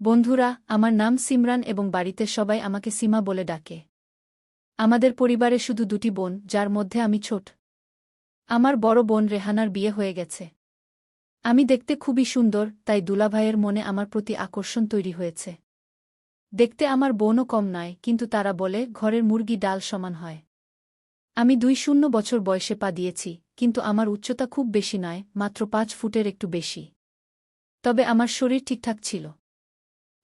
বন্ধুরা, আমার নাম সিমরান এবং বাড়িতে সবাই আমাকে সীমা বলে ডাকে। আমাদের পরিবারে শুধু দুটি বোন, যার মধ্যে আমি ছোট। আমার বড় বোন রেহানার বিয়ে হয়ে গেছে। আমি দেখতে খুবই সুন্দর, তাই দুলাভাইয়ের মনে আমার প্রতি আকর্ষণ তৈরি হয়েছে। দেখতে আমার বোনও কম নয়, কিন্তু তারা বলে ঘরের মুরগি ডাল সমান হয়। আমি 2 বছর বয়সে পা দিয়েছি, কিন্তু আমার উচ্চতা খুব বেশি নয়, মাত্র 5 ফুটের একটু বেশি। তবে আমার শরীর ঠিকঠাক ছিল।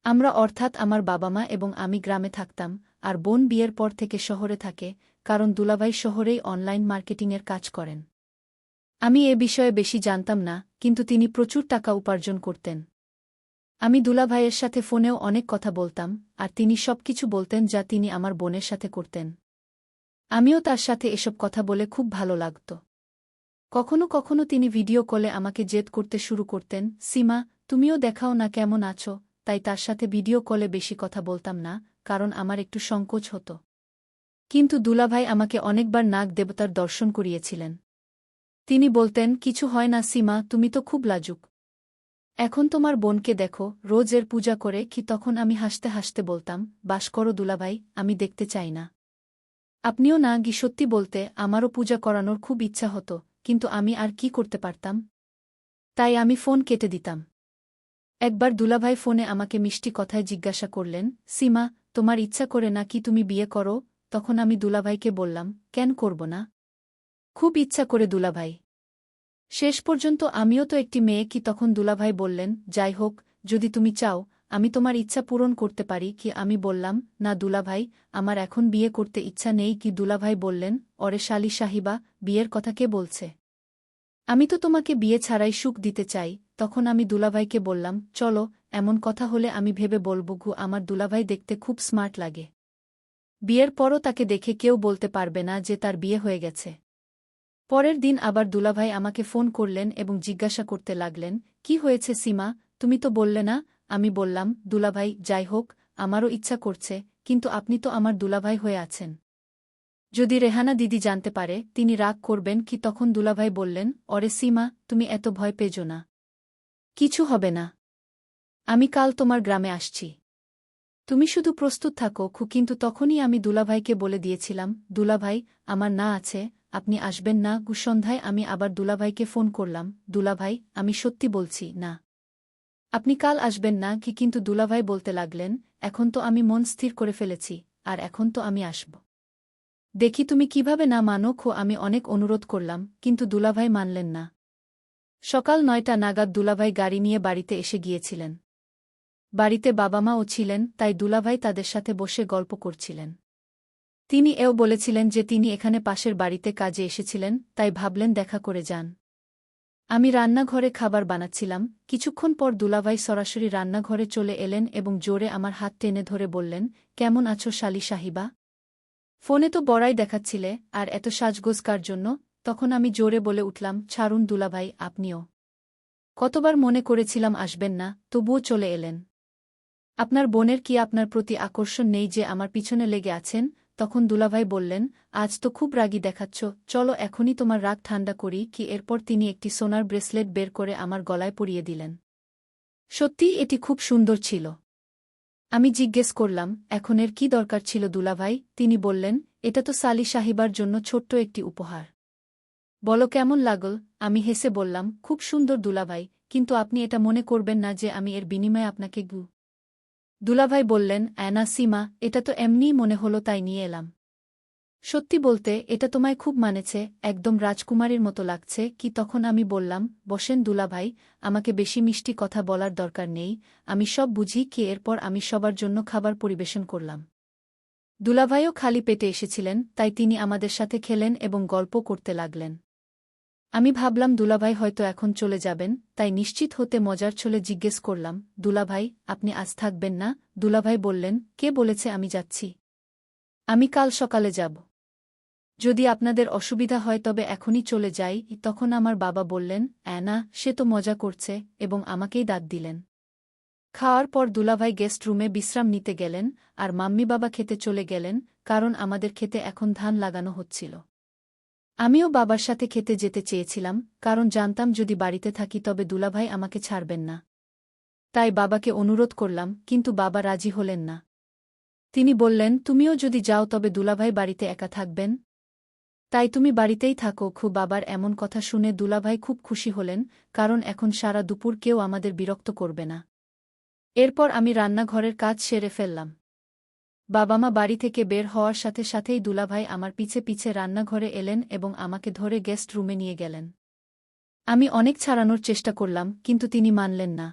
আমরা অর্থাৎ আমার বাবা মা এবং আমি গ্রামে থাকতাম, আর বোন বিয়ের পর থেকে শহরে থাকে, কারণ দুলাভাই শহরেই অনলাইন মার্কেটিংয়ের কাজ করেন। আমি এ বিষয়ে বেশি জানতাম না, কিন্তু তিনি প্রচুর টাকা উপার্জন করতেন। আমি দুলাভাইয়ের সাথে ফোনেও অনেক কথা বলতাম, আর তিনি সবকিছু বলতেন যা তিনি আমার বোনের সাথে করতেন। আমিও তার সাথে এসব কথা বলে খুব ভালো লাগত। কখনো কখনো তিনি ভিডিও কলে আমাকে জেদ করতে শুরু করতেন, সীমা, তুমিও দেখাও না কেমন আছো। তাই তার সাথে ভিডিও কলে বেশি কথা বলতাম না, কারণ আমার একটু সংকোচ হতো। কিন্তু দুলাভাই আমাকে অনেকবার নাগ দেবতার দর্শন করিয়েছিলেন। তিনি বলতেন, কিছু হয় না সীমা, তুমি তো খুব লাজুক। এখন তোমার বোনকে দেখো, রোজ এর পূজা করে কি। তখন আমি হাসতে হাসতে বলতাম, বাস করো দুলাভাই, আমি দেখতে চাই না। আপনিও না গি। সত্যি বলতে আমারও পূজা করানোর খুব ইচ্ছা হতো, কিন্তু আমি আর কি করতে পারতাম। তাই আমি ফোন কেটে দিতাম। একবার দুলাভাই ফোনে আমাকে মিষ্টি কথায় জিজ্ঞাসা করলেন, সীমা, তোমার ইচ্ছা করে না কি তুমি বিয়ে করো? তখন আমি দুলাভাইকে বললাম, কেন করব না? খুব ইচ্ছা করে দুলাভাই। শেষ পর্যন্ত আমিও তো একটি মেয়ে কি। তখন দুলাভাই বললেন, যাই হোক, যদি তুমি চাও আমি তোমার ইচ্ছা পূরণ করতে পারি কি। আমি বললাম, না দুলাভাই, আমার এখন বিয়ে করতে ইচ্ছা নেই কি। দুলাভাই বললেন, অরে শালি সাহিবা, বিয়ের কথা কে বলছে? আমি তো তোমাকে বিয়ে ছাড়াই সুখ দিতে চাই। তখন আমি দুলাভাইকে বললাম, চলো, এমন কথা হলে আমি ভেবে বলব গু। আমার দুলাভাই দেখতে খুব স্মার্ট লাগে। বিয়ের পরও তাকে দেখে কেউ বলতে পারবে না যে তার বিয়ে হয়ে গেছে। পরের দিন আবার দুলাভাই আমাকে ফোন করলেন এবং জিজ্ঞাসা করতে লাগলেন, কি হয়েছে সীমা, তুমি তো বললে না। আমি বললাম, দুলাভাই, যাই হোক, আমারও ইচ্ছা করছে, কিন্তু আপনি তো আমার দুলাভাই হয়ে আছেন। যদি রেহানা দিদি জানতে পারে, তিনি রাগ করবেন কি। তখন দুলাভাই বললেন, অরে সীমা, তুমি এত ভয় পেজো না। কিছু হবে না। আমি কাল তোমার গ্রামে আসছি। তুমি শুধু প্রস্তুত থাকো খু। কিন্তু তখনই আমি দুলাভাইকে বলে দিয়েছিলাম, দুলাভাই, আমার না আছে, আপনি আসবেন না গু। সন্ধ্যায় আমি আবার দুলাভাইকে ফোন করলাম, দুলাভাই, আমি সত্যি বলছি, না, আপনি কাল আসবেন না কি। কিন্তু দুলাভাই বলতে লাগলেন, এখন তো আমি মন স্থির করে ফেলেছি, আর এখন তো আমি আসব। দেখি তুমি কিভাবে না মানো খো। আমি অনেক অনুরোধ করলাম, কিন্তু দুলাভাই মানলেন না। সকাল 9টা নাগাদ দুলাভাই গাড়ি নিয়ে বাড়িতে এসে গিয়েছিলেন। বাড়িতে বাবা মাও ছিলেন, তাই দুলাভাই তাদের সাথে বসে গল্প করছিলেন। তিনি এও বলেছিলেন যে তিনি এখানে পাশের বাড়িতে কাজে এসেছিলেন, তাই ভাবলেন দেখা করে যান। আমি রান্নাঘরে খাবার বানাচ্ছিলাম। কিছুক্ষণ পর দুলাভাই সরাসরি রান্নাঘরে চলে এলেন এবং জোরে আমার হাত টেনে ধরে বললেন, কেমন আছো শালি সাহিবা? ফোনে তো বড়াই দেখাচ্ছিলে, আর এত সাজগোজ কার জন্য? তখন আমি জোরে বলে উঠলাম, ছাড়ুন দুলাভাই, আপনিও। কতবার মনে করেছিলাম আসবেন না, তবুও চলে এলেন। আপনার বোনের কি আপনার প্রতি আকর্ষণ নেই যে আমার পিছনে লেগে আছেন? তখন দুলাভাই বললেন, আজ তো খুব রাগী দেখাচ্ছ, চলো এখনই তোমার রাগ ঠান্ডা করি কি। এরপর তিনি একটি সোনার ব্রেসলেট বের করে আমার গলায় পরিয়ে দিলেন। সত্যিই এটি খুব সুন্দর ছিল। আমি জিজ্ঞেস করলাম, এখন এর কি দরকার ছিল দুলাভাই? তিনি বললেন, এটা তো সালি সাহিবার জন্য ছোট্ট একটি উপহার। বলো কেমন লাগল? আমি হেসে বললাম, খুব সুন্দর দুলাভাই, কিন্তু আপনি এটা মনে করবেন না যে আমি এর বিনিময়ে আপনাকে গু। দুলাভাই বললেন, অ্যানা সীমা, এটা তো এমনিই মনে হলো তাই নিয়ে এলাম। সত্যি বলতে এটা তোমায় খুব মানেছে, একদম রাজকুমারীর মতো লাগছে কি। তখন আমি বললাম, বসেন দুলাভাই, আমাকে বেশি মিষ্টি কথা বলার দরকার নেই, আমি সব বুঝি কি। এরপর আমি সবার জন্য খাবার পরিবেশন করলাম। দুলাভাইও খালি পেটে এসেছিলেন, তাই তিনি আমাদের সাথে খেলেন এবং গল্প করতে লাগলেন। আমি ভাবলাম দুলাভাই হয়তো এখন চলে যাবেন, তাই নিশ্চিত হতে মজার ছলে জিজ্ঞেস করলাম, দুলাভাই, আপনি আজ থাকবেন না? দুলাভাই বললেন, কে বলেছে আমি যাচ্ছি? আমি কাল সকালে যাব। যদি আপনাদের অসুবিধা হয় তবে এখনই চলে যাই। তখন আমার বাবা বললেন, অ্যানা, সে তো মজা করছে, এবং আমাকেই দাঁত দিলেন। খাওয়ার পর দুলাভাই গেস্ট রুমে বিশ্রাম নিতে গেলেন, আর মাম্মি বাবা খেতে চলে গেলেন, কারণ আমাদের খেতে এখন ধান লাগানো হচ্ছিল। আমিও বাবার সাথে খেতে যেতে চেয়েছিলাম, কারণ জানতাম যদি বাড়িতে থাকি তবে দুলাভাই আমাকে ছাড়বেন না। তাই বাবাকে অনুরোধ করলাম, কিন্তু বাবা রাজি হলেন না। তিনি বললেন, তুমিও যদি যাও তবে দুলাভাই বাড়িতে একা থাকবেন। তাই তুমি বাড়িতেই থাকো। বাবার এমন কথা শুনে দুলাভাই খুব খুশি হলেন, কারণ এখন সারা দুপুর কেউ আমাদের বিরক্ত করবে না। এরপর আমি রান্নাঘরের কাজ সেরে ফেললাম। বাবা-মা বাড়ি থেকে বের হওয়ার সাথে সাথেই দুলাভাই আমার পিছে পিছে রান্নাঘরে এলেন এবং আমাকে ধরে গেস্ট রুমে নিয়ে গেলেন। আমি অনেক ছাড়ানোর চেষ্টা করলাম, কিন্তু তিনি মানলেন না।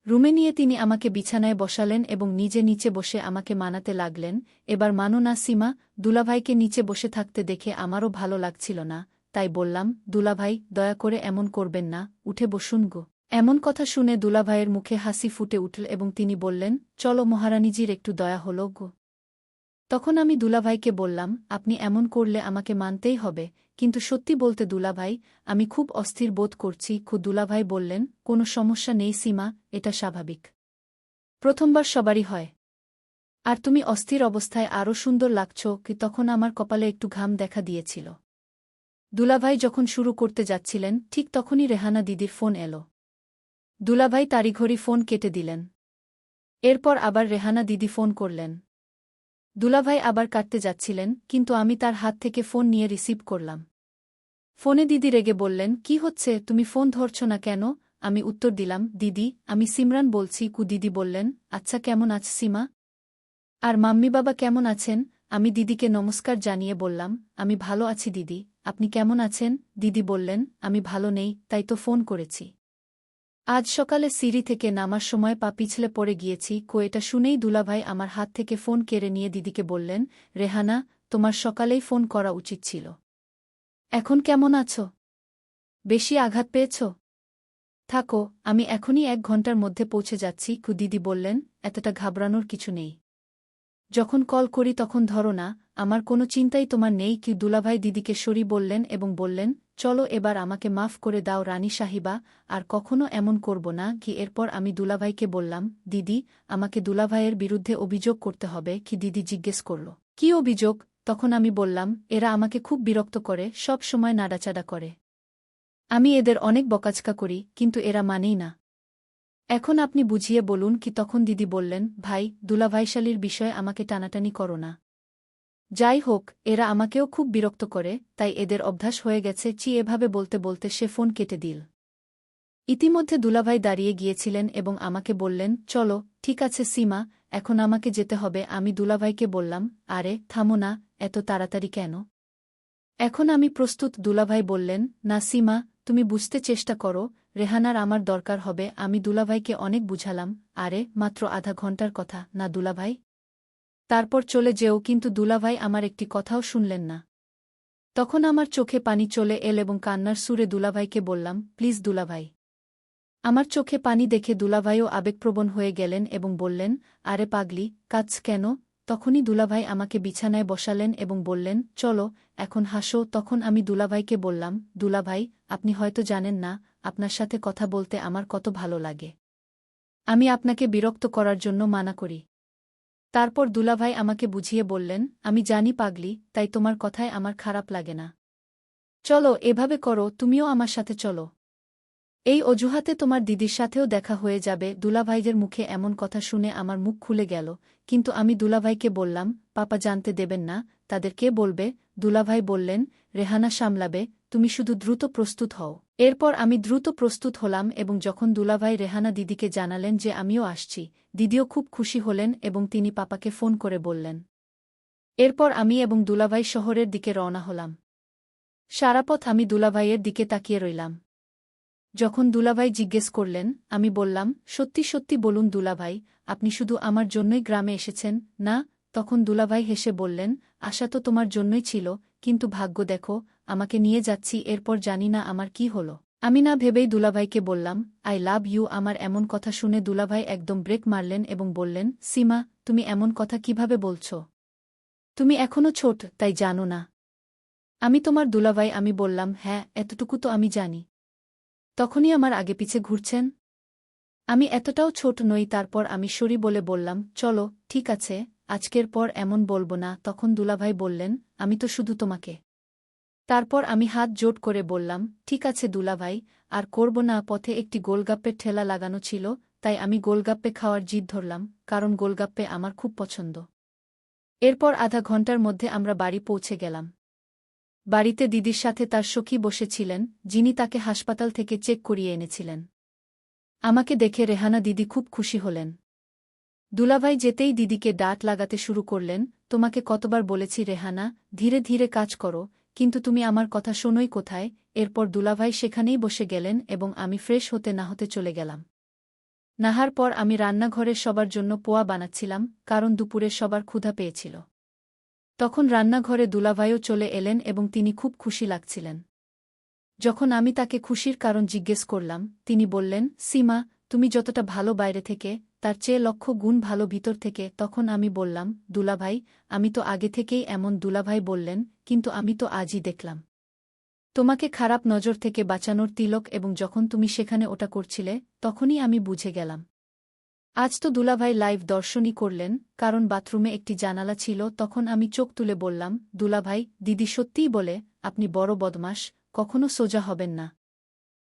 রুমে নিয়ে তিনি আমাকে বিছানায় বসালেন এবং নিজে নিচে বসে আমাকে মানাতে লাগলেন, এবার মানো না সীমা। দুলাভাইকে নিচে বসে থাকতে দেখে আমারও ভালো লাগছিল না, তাই বললাম, দুলাভাই, দয়া করে এমন করবেন না, উঠে বসুন গো। এমন কথা শুনে দুলাভাইয়ের মুখে হাসি ফুটে উঠল এবং তিনি বললেন, চলো মহারানীজির একটু দয়া হল গো। তখন আমি দুলাভাইকে বললাম, আপনি এমন করলে আমাকে মানতেই হবে, কিন্তু সত্যি বলতে দুলাভাই, আমি খুব অস্থির বোধ করছি। দুলাভাই বললেন, কোনো সমস্যা নেই সীমা, এটা স্বাভাবিক। প্রথমবার সবারই হয়। আর তুমি অস্থির অবস্থায় আরও সুন্দর লাগছ। তখন আমার কপালে একটু ঘাম দেখা দিয়েছিল। দুলাভাই যখন শুরু করতে যাচ্ছিলেন, ঠিক তখনই রেহানা দিদির ফোন এলো। দুলাভাই তাড়িঘড়ি ফোন কেটে দিলেন। এরপর আবার রেহানা দিদি ফোন করলেন। দুলাভাই আবার কাটতে যাচ্ছিলেন, কিন্তু আমি তার হাত থেকে ফোন নিয়ে রিসিভ করলাম। ফোনে দিদি রেগে বললেন, কি হচ্ছে, তুমি ফোন ধরছ না কেন? আমি উত্তর দিলাম, দিদি, আমি সিমরান বলছি। দিদি বললেন, আচ্ছা, কেমন আছে সীমা? আর মাম্মি বাবা কেমন আছেন? আমি দিদিকে নমস্কার জানিয়ে বললাম, আমি ভালো আছি দিদি, আপনি কেমন আছেন? দিদি বললেন, আমি ভালো নেই, তাই তো ফোন করেছি। আজ সকালে সিঁড়ি থেকে নামার সময় পা পিছলে পড়ে গিয়েছি। এটা শুনেই দুলাভাই আমার হাত থেকে ফোন কেড়ে নিয়ে দিদিকে বললেন, রেহানা, তোমার সকালেই ফোন করা উচিত ছিল। এখন কেমন আছো? বেশি আঘাত পেয়েছ? থাকো, আমি এখনই 1 ঘন্টার মধ্যে পৌঁছে যাচ্ছি। দিদি বললেন, এতটা ঘাবড়ানোর কিছু নেই। যখন কল করি তখন ধরো না, আমার কোনো চিন্তাই তোমার নেই। দুলাভাই দিদিকে সরি বললেন এবং বললেন, চলো এবার আমাকে মাফ করে দাও রানী সাহিবা, আর কখনো এমন করব না। এরপর আমি দুলাভাইকে বললাম, দিদি, আমাকে দুলাভাইয়ের বিরুদ্ধে অভিযোগ করতে হবে। দিদি জিজ্ঞেস করল, কি অভিযোগ? তখন আমি বললাম, এরা আমাকে খুব বিরক্ত করে, সব সময় নাড়াচাড়া করে। আমি এদের অনেক বকাঝকা করি, কিন্তু এরা মানেই না। এখন আপনি বুঝিয়ে বলুন। তখন দিদি বললেন, ভাই, দুলাভাইশালীর বিষয়ে আমাকে টানাটানি করো না। যাই হোক, এরা আমাকেও খুব বিরক্ত করে, তাই এদের অভ্যাস হয়ে গেছে। এভাবে বলতে বলতে সে ফোন কেটে দিল। ইতিমধ্যে দুলাভাই দাঁড়িয়ে গিয়েছিলেন এবং আমাকে বললেন, চলো, ঠিক আছে সীমা, এখন আমাকে যেতে হবে। আমি দুলাভাইকে বললাম, আরে থামো না, এত তাড়াতাড়ি কেন? এখন আমি প্রস্তুত। দুলাভাই বললেন, না সীমা, তুমি বুঝতে চেষ্টা করো, রেহানার আমার দরকার হবে। আমি দুলাভাইকে অনেক বুঝালাম, আরে মাত্র আধা ঘন্টার কথা না দুলাভাই, তারপর চলে যেও। কিন্তু দুলাভাই আমার একটি কথাও শুনলেন না। তখন আমার চোখে পানি চলে এল এবং কান্নার সুরে দুলাভাইকে বললাম, প্লিজ দুলাভাই। আমার চোখে পানি দেখে দুলাভাইও আবেগপ্রবণ হয়ে গেলেন এবং বললেন, আরে পাগলি, কাঁদছ কেন? তখনই দুলাভাই আমাকে বিছানায় বসালেন এবং বললেন, চলো, এখন হাসো। তখন আমি দুলাভাইকে বললাম, দুলাভাই, আপনি হয়তো জানেন না, আপনার সাথে কথা বলতে আমার কত ভালো লাগে। আমি আপনাকে বিরক্ত করার জন্য মানা করি। তারপর দুলাভাই আমাকে বুঝিয়ে বললেন, আমি জানি পাগলি, তাই তোমার কথায় আমার খারাপ লাগে না। চলো, এভাবে করো, তুমিও আমার সাথে চলো। এই অজুহাতে তোমার দিদির সাথেও দেখা হয়ে যাবে। দুলাভাইদের মুখে এমন কথা শুনে আমার মুখ খুলে গেল, কিন্তু আমি দুলাভাইকে বললাম, পাপা জানতে দেবেন না, তাদের কে বলবে? দুলাভাই বললেন, রেহানা সামলাবে, তুমি শুধু দ্রুত প্রস্তুত হও। এরপর আমি দ্রুত প্রস্তুত হলাম এবং যখন দুলাভাই রেহানা দিদিকে জানালেন যে আমিও আসছি, দিদিও খুব খুশি হলেন এবং তিনি পাপাকে ফোন করে বললেন। এরপর আমি এবং দুলাভাই শহরের দিকে রওনা হলাম। সারাপথ আমি দুলাভাইয়ের দিকে তাকিয়ে রইলাম। যখন দুলাভাই জিজ্ঞেস করলেন, আমি বললাম, সত্যি সত্যি বলুন দুলাভাই, আপনি শুধু আমার জন্যই গ্রামে এসেছেন না? তখন দুলাভাই হেসে বললেন, আশা তো তোমার জন্যই ছিল, কিন্তু ভাগ্য দেখো, আমাকে নিয়ে যাচ্ছি। এরপর জানি না আমার কি হলো। আমি না ভেবেই দুলাভাইকে বললাম, আই লাভ ইউ। আমার এমন কথা শুনে দুলাভাই একদম ব্রেক মারলেন এবং বললেন, সীমা, তুমি এমন কথা কিভাবে বলছ? তুমি এখনো ছোট, তাই জানো না। আমি তোমার দুলাভাই। আমি বললাম, হ্যাঁ, এতটুকু তো আমি জানি। তখনই আমার আগে পিছে ঘুরছেন? আমি এতটাও ছোট নই। তারপর আমি সরি বলে বললাম, চলো, ঠিক আছে, আজকের পর এমন বলবো না। তখন দুলাভাই বললেন, আমি তো শুধু তোমাকে। তারপর আমি হাত জোট করে বললাম, ঠিক আছে দুলাভাই, আর করব না। পথে একটি গোলগাপ্পের ঠেলা লাগানো ছিল, তাই আমি গোলগাপ্পে খাওয়ার জিদ ধরলাম, কারণ গোলগাপ্পে আমার খুব পছন্দ। এরপর আধা ঘণ্টার মধ্যে আমরা বাড়ি পৌঁছে গেলাম। বাড়িতে দিদির সাথে তার সখী বসেছিলেন, যিনি তাকে হাসপাতাল থেকে চেক করিয়ে এনেছিলেন। আমাকে দেখে রেহানা দিদি খুব খুশি হলেন। দুলাভাই যেতেই দিদিকে ডাঁট লাগাতে শুরু করলেন, তোমাকে কতবার বলেছি রেহানা, ধীরে ধীরে কাজ করো, কিন্তু তুমি আমার কথা শোনোই কোথায়। এরপর দুলাভাই সেখানেই বসে গেলেন এবং আমি ফ্রেশ হতে না হতে চলে গেলাম। নাহার পর আমি রান্নাঘরে সবার জন্য পোয়া বানাচ্ছিলাম, কারণ দুপুরে সবার ক্ষুধা পেয়েছিল। তখন রান্নাঘরে দুলাভাইও চলে এলেন এবং তিনি খুব খুশি লাগছিলেন। যখন আমি তাকে খুশির কারণ জিজ্ঞেস করলাম, তিনি বললেন, সীমা, তুমি যতটা ভালো বাইরে থেকে, তার চেয়ে লক্ষ গুণ ভালো ভিতর থেকে। তখন আমি বললাম, দুলাভাই, আমি তো আগে থেকেই এমন। দুলাভাই বললেন, কিন্তু আমি তো আজই দেখলাম তোমাকে খারাপ নজর থেকে বাঁচানোর তিলক, এবং যখন তুমি সেখানে ওটা করছিলে, তখনই আমি বুঝে গেলাম। আজ তো দুলাভাই লাইভ দর্শনই করলেন, কারণ বাথরুমে একটি জানালা ছিল। তখন আমি চোখ তুলে বললাম, দুলাভাই, দিদি সত্যিই বলে, আপনি বড় বদমাশ, কখনো সোজা হবেন না।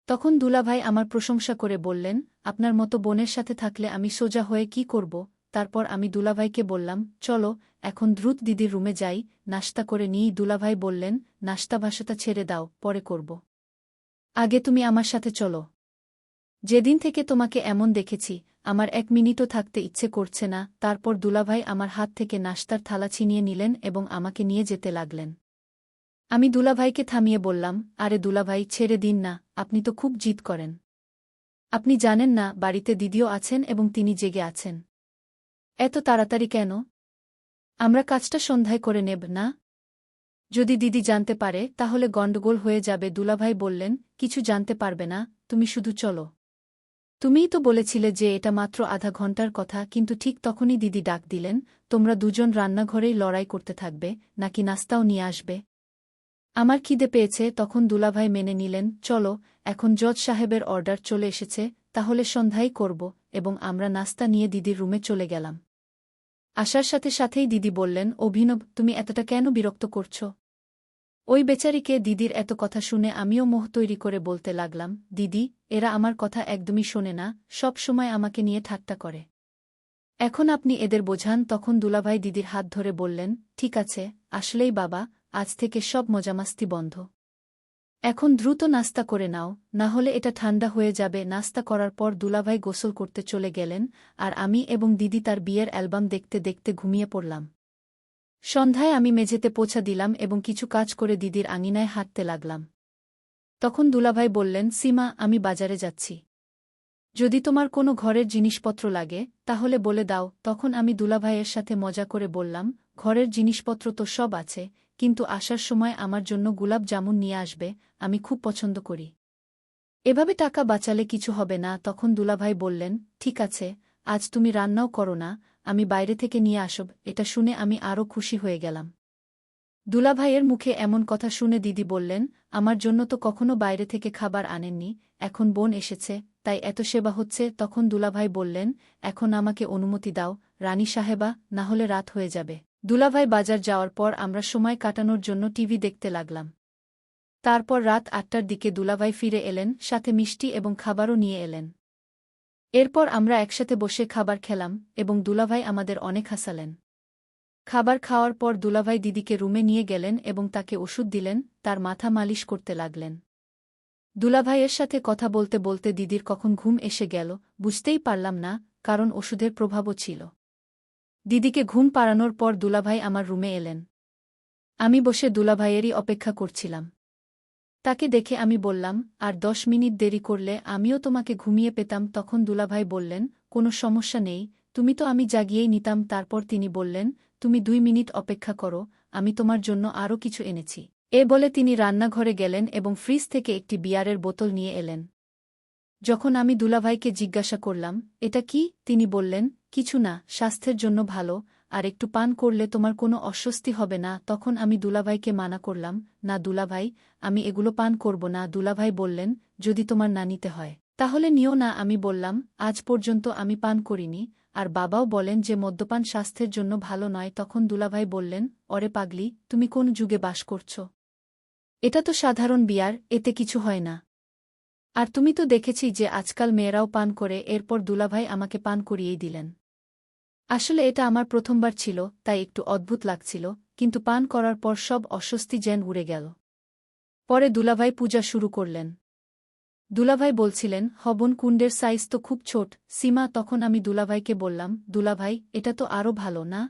তখন দুলাভাই আমার প্রশংসা করে বললেন, আপনার মতো বোনের সাথে থাকলে আমি সোজা হয়ে কি করব। তারপর আমি দুলাভাইকে বললাম, চলো এখন দ্রুত দিদির রুমে যাই, নাশতা করে নিই। দুলাভাই বললেন, নাশতা ভাষাটা ছেড়ে দাও, পরে করব। আগে তুমি আমার সাথে চলো। যেদিন থেকে তোমাকে এমন দেখেছি, আমার 1 মিনিটও থাকতে ইচ্ছে করছে না। তারপর দুলাভাই আমার হাত থেকে নাশতার থালা ছিনিয়ে নিলেন এবং আমাকে নিয়ে যেতে লাগলেন। আমি দুলাভাইকে থামিয়ে বললাম, আরে দুলাভাই, ছেড়ে দিন না, আপনি তো খুব জিদ করেন। আপনি জানেন না বাড়িতে দিদিও আছেন এবং তিনি জেগে আছেন। এত তাড়াতাড়ি কেন? আমরা কাজটা সন্ধ্যায় করে নেব না? যদি দিদি জানতে পারে তাহলে গণ্ডগোল হয়ে যাবে। দুলাভাই বললেন, কিছু জানতে পারবে না, তুমি শুধু চলো। তুমিই তো বলেছিলে যে এটা মাত্র আধা ঘন্টার কথা। কিন্তু ঠিক তখনই দিদি ডাক দিলেন, তোমরা দুজন রান্নাঘরেই লড়াই করতে থাকবে, নাকি নাস্তাও নিয়ে আসবে? আমার খিদে পেয়েছে। তখন দুলাভাই মেনে নিলেন, চলো, এখন জজ সাহেবের অর্ডার চলে এসেছে, তাহলে সন্ধ্যাই করব। এবং আমরা নাস্তা নিয়ে দিদির রুমে চলে গেলাম। আসার সাথে সাথেই দিদি বললেন, অভিনব, তুমি এতটা কেন বিরক্ত করছ? ওই বেচারিকে। দিদির এত কথা শুনে আমিও মোহ তৈরি করে বলতে লাগলাম, দিদি, এরা আমার কথা একদমই শোনে না, সব সময় আমাকে নিয়ে ঠাট্টা করে। এখন আপনি এদের বোঝান। তখন দুলাভাই দিদির হাত ধরে বললেন, ঠিক আছে, আসলেই বাবা, আজ থেকে সব মজামাস্তি বন্ধ। এখন দ্রুত নাস্তা করে নাও, না হলে এটা ঠান্ডা হয়ে যাবে। নাস্তা করার পর দুলাভাই গোসল করতে চলে গেলেন, আর আমি এবং দিদি তার বিয়ের অ্যালবাম দেখতে দেখতে ঘুমিয়ে পড়লাম। সন্ধ্যায় আমি মেঝেতে পোছা দিলাম এবং কিছু কাজ করে দিদির আঙিনায় হাঁটতে লাগলাম। তখন দুলাভাই বললেন, সীমা, আমি বাজারে যাচ্ছি। যদি তোমার কোনো ঘরের জিনিসপত্র লাগে তাহলে বলে দাও। তখন আমি দুলাভাইয়ের সাথে মজা করে বললাম, ঘরের জিনিসপত্র তো সব আছে, কিন্তু আসার সময় আমার জন্য গুলাব জামুন নিয়ে আসবে, আমি খুব পছন্দ করি। এভাবে টাকা বাঁচালে কিছু হবে না। তখন দুলাভাই বললেন, ঠিক আছে, আজ তুমি রান্নাও করো না, আমি বাইরে থেকে নিয়ে আসব। এটা শুনে আমি আরও খুশি হয়ে গেলাম। দুলাভাইয়ের মুখে এমন কথা শুনে দিদি বললেন, আমার জন্য তো কখনো বাইরে থেকে খাবার আনেননি, এখন বোন এসেছে, তাই এত সেবা হচ্ছে। তখন দুলাভাই বললেন, এখন আমাকে অনুমতি দাও রানী সাহেবা, না হলে রাত হয়ে যাবে। দুলাভাই বাজার যাওয়ার পর আমরা সময় কাটানোর জন্য টিভি দেখতে লাগলাম। তারপর রাত 8টার দিকে দুলাভাই ফিরে এলেন, সাথে মিষ্টি এবং খাবারও নিয়ে এলেন। এরপর আমরা একসাথে বসে খাবার খেলাম এবং দুলাভাই আমাদের অনেক হাসালেন। খাবার খাওয়ার পর দুলাভাই দিদিকে রুমে নিয়ে গেলেন এবং তাকে ওষুধ দিলেন, তার মাথা মালিশ করতে লাগলেন। দুলাভাইয়ের সাথে কথা বলতে বলতে দিদির কখন ঘুম এসে গেল বুঝতেই পারলাম না, কারণ ওষুধের প্রভাবও ছিল। দিদিকে ঘুম পাড়ানোর পর দুলাভাই আমার রুমে এলেন। আমি বসে দুলাভাইয়েরই অপেক্ষা করছিলাম। তাকে দেখে আমি বললাম, আর 10 মিনিট দেরি করলে আমিও তোমাকে ঘুমিয়ে পেতাম। তখন দুলাভাই বললেন, কোনো সমস্যা নেই, তুমি তো আমি জাগিয়েই নিতাম। তারপর তিনি বললেন, তুমি 2 মিনিট অপেক্ষা করো, আমি তোমার জন্য আরও কিছু এনেছি। এ বলে তিনি রান্নাঘরে গেলেন এবং ফ্রিজ থেকে একটি বিয়ারের বোতল নিয়ে এলেন। যখন আমি দুলাভাইকে জিজ্ঞাসা করলাম, এটা কি, তিনি বললেন, কিছু না, স্বাস্থ্যের জন্য ভালো, আর একটু পান করলে তোমার কোনো অস্বস্তি হবে না। তখন আমি দুলাভাইকে মানা করলাম, না দুলাভাই, আমি এগুলো পান করব না। দুলাভাই বললেন, যদি তোমার না নিতে হয় তাহলে নিও না। আমি বললাম, আজ পর্যন্ত আমি পান করিনি, আর বাবাও বলেন যে মদ্যপান স্বাস্থ্যের জন্য ভালো নয়। তখন দুলাভাই বললেন, অরে পাগলি, তুমি কোন যুগে বাস করছ? এটা তো সাধারণ বিয়ার, এতে কিছু হয় না। আর তুমি তো দেখেছি যে আজকাল মেয়েরাও পান করে, এরপর দুলাভাই আমাকে পান করিয়েই দিলেন। আসলে এটা আমার প্রথমবার ছিল, তাই একটু অদ্ভুত লাগছিল, কিন্তু পান করার পর সব অস্বস্তি যেন উড়ে গেল। পরে দুলাভাই পূজা শুরু করলেন। দুলাভাই বলছিলেন, হবন কুণ্ডের সাইজ তো খুব ছোট সীমা। তখন আমি দুলাভাইকে বললাম, দুলাভাই, এটা তো আরও ভালো না?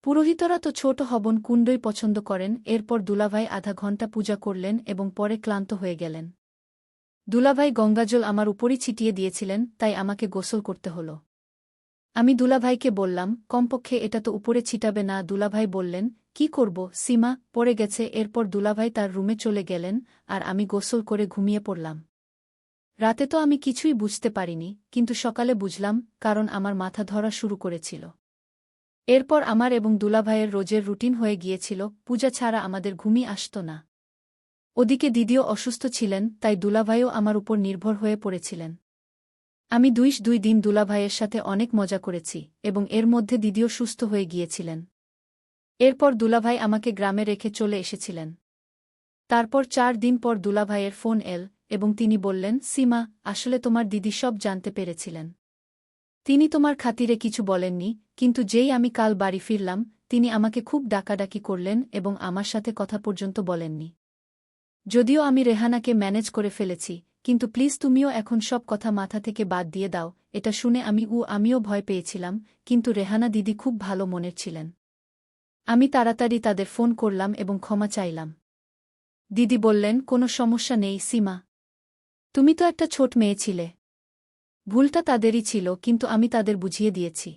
পুরোহিতরা তো ছোট হবন কুণ্ডই পছন্দ করেন। এরপর দুলাভাই আধা ঘণ্টা পূজা করলেন এবং পরে ক্লান্ত হয়ে গেলেন। দুলাভাই গঙ্গাজল আমার উপরই ছিটিয়ে দিয়েছিলেন, তাই আমাকে গোসল করতে হল। আমি দুলাভাইকে বললাম, কমপক্ষে এটা তো উপরে ছিটাবে না? দুলাভাই বললেন, কি করব সীমা, পড়ে গেছে। এরপর দুলাভাই তার রুমে চলে গেলেন, আর আমি গোসল করে ঘুমিয়ে পড়লাম। রাতে তো আমি কিছুই বুঝতে পারিনি, কিন্তু সকালে বুঝলাম, কারণ আমার মাথা ধরা শুরু করেছিল। এরপর আমার এবং দুলাভাইয়ের রোজের রুটিন হয়ে গিয়েছিল, পূজা ছাড়া আমাদের ঘুমই আসত না। ওদিকে দিদিও অসুস্থ ছিলেন, তাই দুলাভাইও আমার উপর নির্ভর হয়ে পড়েছিলেন। আমি 2 দিন দুলাভাইয়ের সাথে অনেক মজা করেছি, এবং এর মধ্যে দিদিও সুস্থ হয়ে গিয়েছিলেন। এরপর দুলাভাই আমাকে গ্রামে রেখে চলে এসেছিলেন। তারপর 4 দিন পর দুলাভাইয়ের ফোন এল, এবং তিনি বললেন, সীমা, আসলে তোমার দিদি সব জানতে পেরেছিলেন। তিনি তোমার খাতিরে কিছু বলেননি, কিন্তু যেই আমি কাল বাড়ি ফিরলাম, তিনি আমাকে খুব ডাকাডাকি করলেন এবং আমার সাথে কথা পর্যন্ত বলেননি। যদিও আমি রেহানাকে ম্যানেজ করে ফেলেছি, কিন্তু প্লিজ তুমিও এখন সব কথা মাথা থেকে বাদ দিয়ে দাও। এটা শুনে আমিও ভয় পেয়েছিলাম, কিন্তু রেহানা দিদি খুব ভালো মনের ছিলেন। আমি তাড়াতাড়ি তাদের ফোন করলাম এবং ক্ষমা চাইলাম। দিদি বললেন, কোনো সমস্যা নেই সীমা, তুমি তো একটা ছোট মেয়ে ছিলে। ভুলটা তাদেরই ছিল, কিন্তু আমি তাদের বুঝিয়ে দিয়েছি।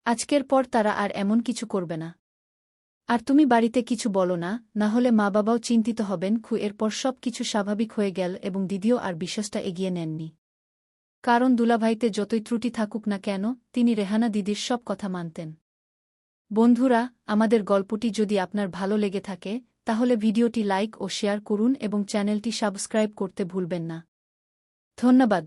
আজকের পর তারা আর এমন কিছু করবে না। আর তুমি বাড়িতে কিছু বলো না, না হলে মা বাবাও চিন্তিত হবেন। এরপর সব কিছু স্বাভাবিক হয়ে গেল এবং দিদিও আর বিশ্বাসটা এগিয়ে নেননি। কারণ দুলাভাইতে যতই ত্রুটি থাকুক না কেন, তিনি রেহানা দিদির সব কথা মানতেন। বন্ধুরা, আমাদের গল্পটি যদি আপনার ভালো লেগে থাকে, তাহলে ভিডিওটি লাইক ও শেয়ার করুন এবং চ্যানেলটি সাবস্ক্রাইব করতে ভুলবেন না। ধন্যবাদ।